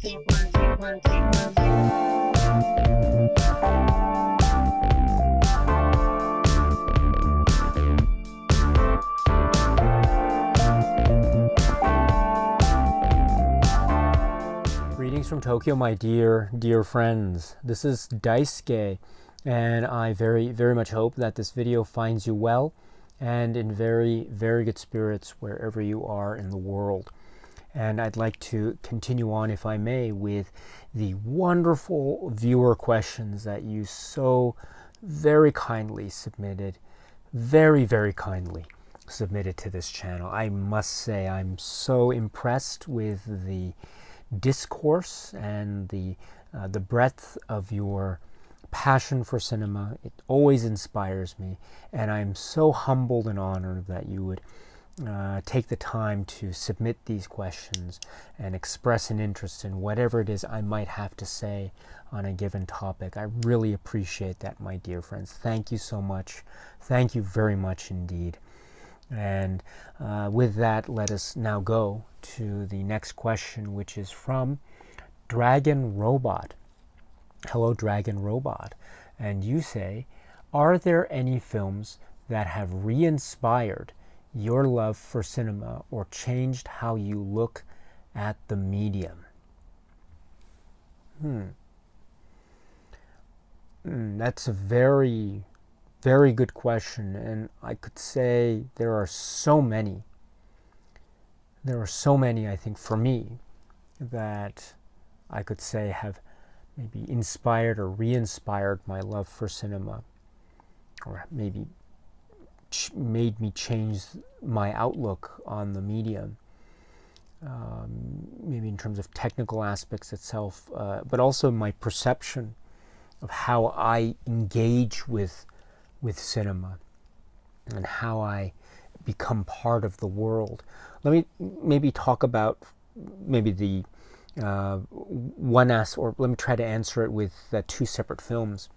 Greetings from Tokyo, my dear friends. This is Daisuke, and I very much hope that this video finds you well and in very good spirits wherever you are in the world. And I'd like to continue on, if I may, with the wonderful viewer questions that you so very kindly submitted, very kindly submitted to this channel. I must say I'm so impressed with the discourse and the breadth of your passion for cinema. It always inspires me, and I'm so humbled and honored that you would take the time to submit these questions and express an interest in whatever it is I might have to say on a given topic. I really appreciate that, my dear friends. Thank you so much. Thank you very much indeed. And with that, let us now go to the next question, which is from DragonRobot. Hello, DragonRobot. And you say, are there any films that have re-inspired your love for cinema or changed how you look at the medium? That's a very good question, and I could say there are so many. There are so many, I think, for me, that I could say have maybe inspired or re-inspired my love for cinema, or maybe made me change my outlook on the medium, maybe in terms of technical aspects itself, but also my perception of how I engage with cinema and how I become part of the world. Let me maybe talk about maybe the or let me try to answer it with two separate films,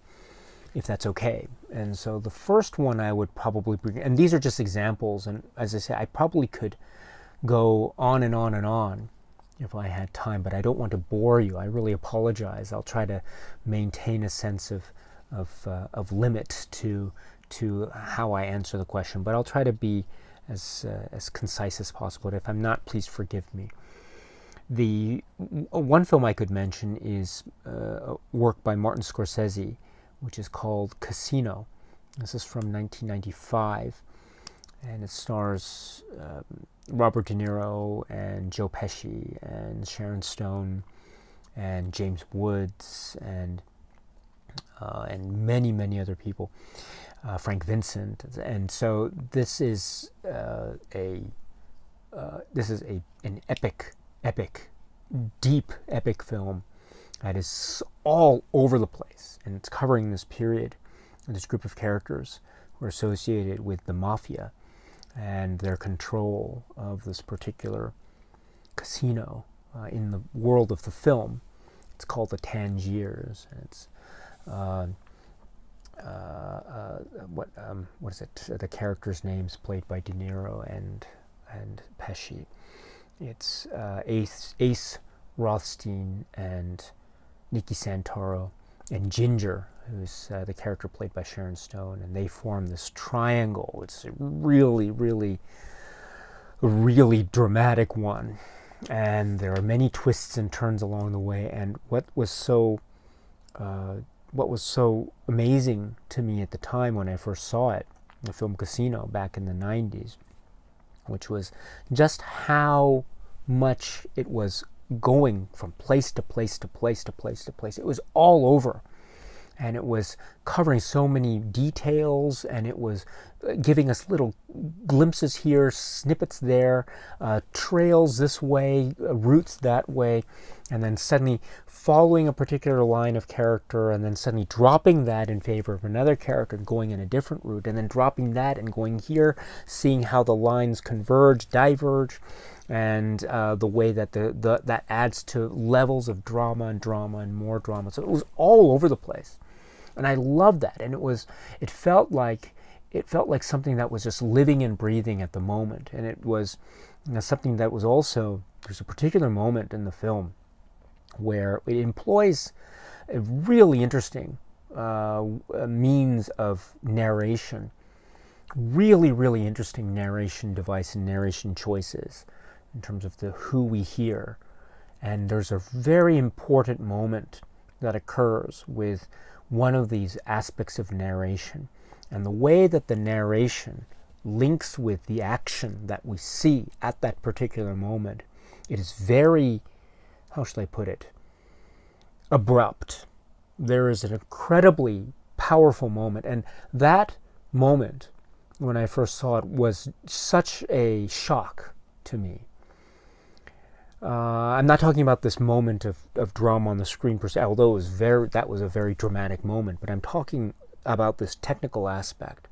if that's okay. And so the first one I would probably bring, and these are just examples, and as I say, I probably could go on and on and on if I had time, but I don't want to bore you. I really apologize. I'll try to maintain a sense of limit to how I answer the question, but I'll try to be as concise as possible. If I'm not, please forgive me. The one film I could mention is a work by Martin Scorsese, which is called Casino. This is from 1995, and it stars Robert De Niro and Joe Pesci and Sharon Stone and James Woods and many other people, Frank Vincent. And so this is an deep epic film that is all over the place, and it's covering this period, this group of characters who are associated with the mafia and their control of this particular casino in the world of the film. It's called the Tangiers, and it's what is it? The characters' names played by De Niro and Pesci. It's Ace Rothstein and Nikki Santoro and Ginger, who's the character played by Sharon Stone, and they form this triangle. It's a really dramatic one, and there are many twists and turns along the way. And what was so amazing to me at the time when I first saw it, the film Casino back in the 90s, which was just how much it was going from place to place to place to place to place. It was all over, and it was covering so many details, and it was giving us little glimpses here, snippets there, trails this way, routes that way, and then suddenly following a particular line of character, and then suddenly dropping that in favor of another character, going in a different route, and then dropping that and going here, seeing how the lines converge, diverge, and the way that that adds to levels of drama and more drama. So it was all over the place, and I loved that. And it felt like something that was just living and breathing at the moment. And it was something that was also, there's a particular moment in the film where it employs a really interesting means of narration, really, really interesting narration device and narration choices in terms of the who we hear. And there's a very important moment that occurs with one of these aspects of narration, and the way that the narration links with the action that we see at that particular moment. It is very, how should I put it, abrupt. There is an incredibly powerful moment, and that moment, when I first saw it, was such a shock to me. I'm not talking about this moment of drama on the screen per se, although that was a very dramatic moment, but I'm talking about this technical aspect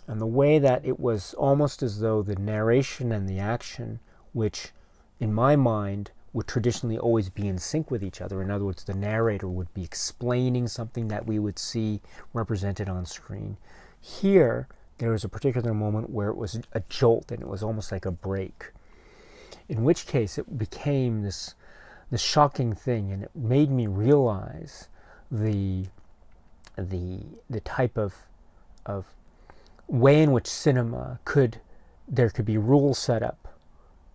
and the way that it was almost as though the narration and the action, which in my mind would traditionally always be in sync with each other. In other words, the narrator would be explaining something that we would see represented on screen. Here, there was a particular moment where it was a jolt, and it was almost like a break. In which case, it became this shocking thing, and it made me realize the type of way in which cinema there could be rules set up,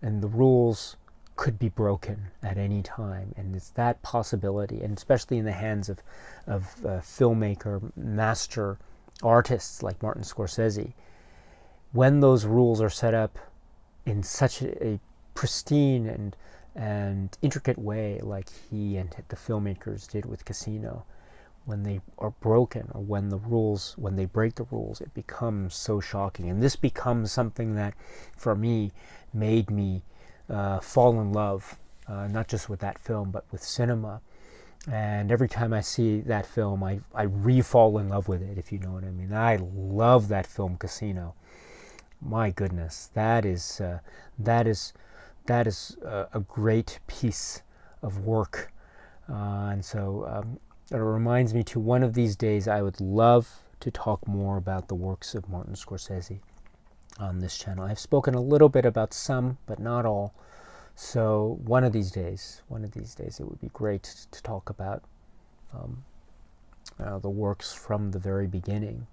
and the rules could be broken at any time, and it's that possibility, and especially in the hands of filmmaker, master artists like Martin Scorsese, when those rules are set up in such a pristine and intricate way, like he and the filmmakers did with Casino, when they are broken, or when they break the rules, it becomes so shocking. And this becomes something that, for me, made me fall in love, not just with that film, but with cinema. And every time I see that film, I re-fall in love with it, if you know what I mean. I love that film, Casino. My goodness, that is a great piece of work. And so it reminds me to one of these days I would love to talk more about the works of Martin Scorsese on this channel. I've spoken a little bit about some, but not all. So one of these days, it would be great to talk about the works from the very beginning.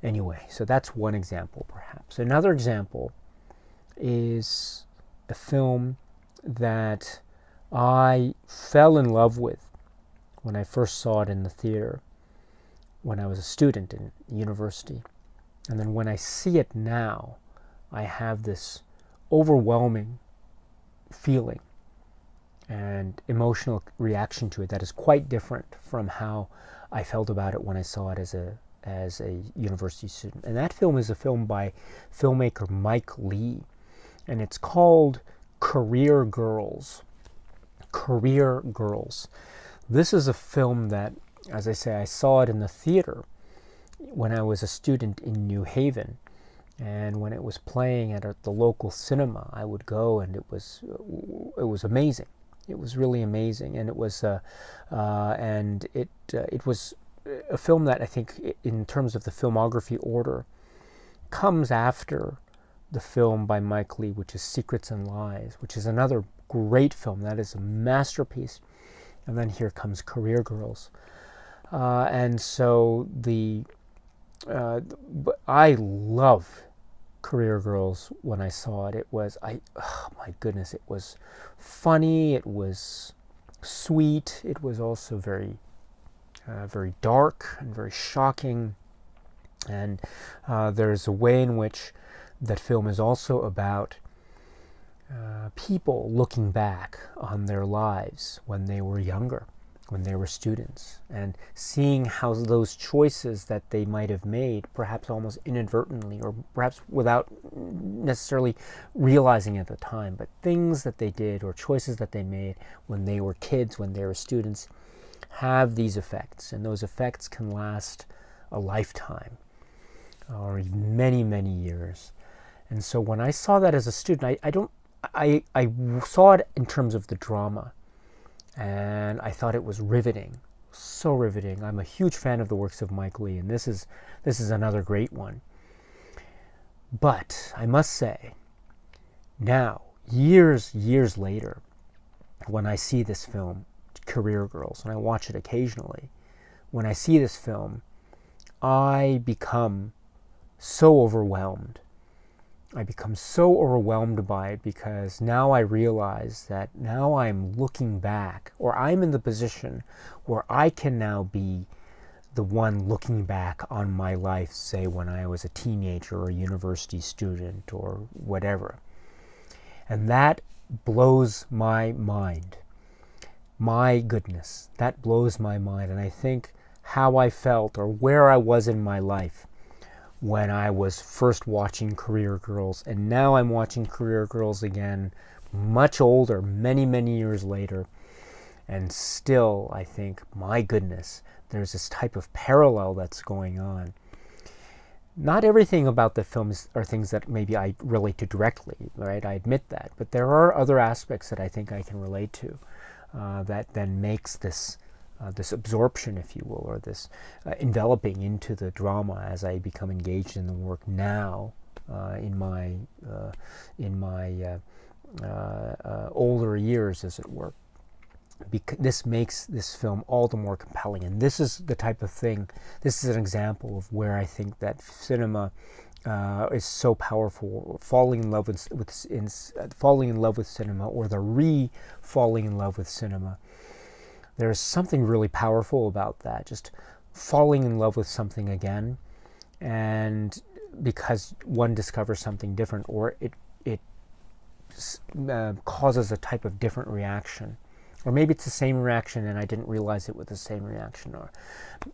Anyway, so that's one example, perhaps. Another example is a film that I fell in love with when I first saw it in the theater when I was a student in university. And then when I see it now, I have this overwhelming feeling and emotional reaction to it that is quite different from how I felt about it when I saw it as a university student. And that film is a film by filmmaker Mike Leigh, and it's called Career Girls. Career Girls. This is a film that, as I say, I saw it in the theater when I was a student in New Haven, and when it was playing at the local cinema, I would go, and it was amazing. It was really amazing, and it was a film that I think, in terms of the filmography order, comes after the film by Mike Leigh, which is Secrets and Lies, which is another great film. That is a masterpiece. And then here comes Career Girls. And so I love Career Girls when I saw it. Oh my goodness, it was funny, it was sweet, it was also very dark and very shocking. And there's a way in which that film is also about people looking back on their lives when they were younger, when they were students, and seeing how those choices that they might have made, perhaps almost inadvertently, or perhaps without necessarily realizing at the time, but things that they did or choices that they made when they were kids, when they were students, have these effects, and those effects can last a lifetime or many, many years. And so when I saw that as a student, I saw it in terms of the drama, and I thought it was riveting, so riveting. I'm a huge fan of the works of Mike Leigh, and this is another great one. But I must say, now years later, when I see this film, Career Girls, and I watch it occasionally, when I see this film, I become so overwhelmed. I become so overwhelmed by it because now I realize that now I'm looking back, or I'm in the position where I can now be the one looking back on my life, say when I was a teenager or a university student or whatever. And that blows my mind. My goodness, that blows my mind. And I think how I felt or where I was in my life when I was first watching Career Girls, and now I'm watching Career Girls again, much older, many years later, and still I think, my goodness, there's this type of parallel that's going on. Not everything about the films are things that maybe I relate to directly, right? I admit that, but there are other aspects that I think I can relate to that then makes this this absorption, if you will, or this enveloping into the drama as I become engaged in the work now in my older years, as it were. This makes this film all the more compelling, and this is the type of thing. This is an example of where I think that cinema is so powerful. Falling in love with cinema, or the falling in love with cinema. There's something really powerful about that, just falling in love with something again, and because one discovers something different, or it causes a type of different reaction. Or maybe it's the same reaction and I didn't realize it was the same reaction. Or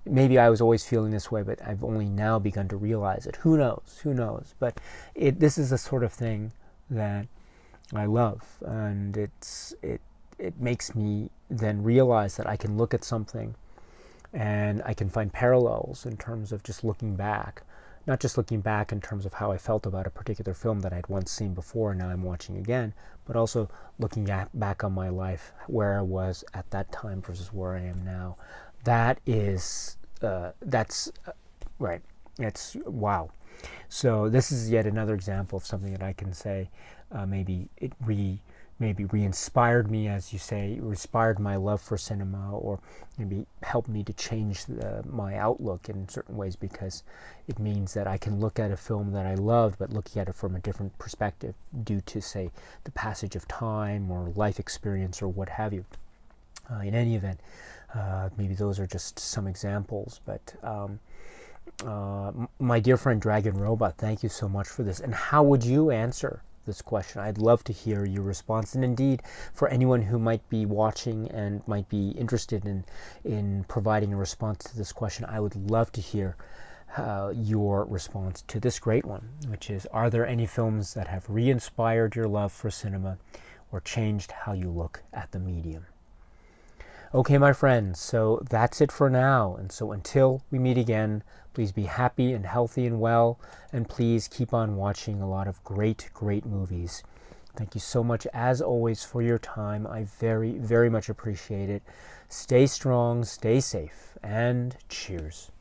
maybe I was always feeling this way, but I've only now begun to realize it. Who knows? Who knows? But this is the sort of thing that I love, and it makes me then realize that I can look at something and I can find parallels in terms of just looking back. Not just looking back in terms of how I felt about a particular film that I'd once seen before and now I'm watching again, but also looking back on my life, where I was at that time versus where I am now. That's right. It's wow. So this is yet another example of something that I can say maybe it re-inspired me, as you say, inspired my love for cinema, or maybe helped me to change my outlook in certain ways, because it means that I can look at a film that I loved, but looking at it from a different perspective due to, say, the passage of time or life experience or what have you. In any event, maybe those are just some examples, but my dear friend DragonRobot, thank you so much for this. And how would you answer this question? I'd love to hear your response. And indeed, for anyone who might be watching and might be interested in providing a response to this question, I would love to hear your response to this great one, which is, are there any films that have re-inspired your love for cinema or changed how you look at the medium? Okay, my friends, so that's it for now. And so until we meet again, please be happy and healthy and well, and please keep on watching a lot of great movies. Thank you so much, as always, for your time. I very much appreciate it. Stay strong, stay safe, and cheers.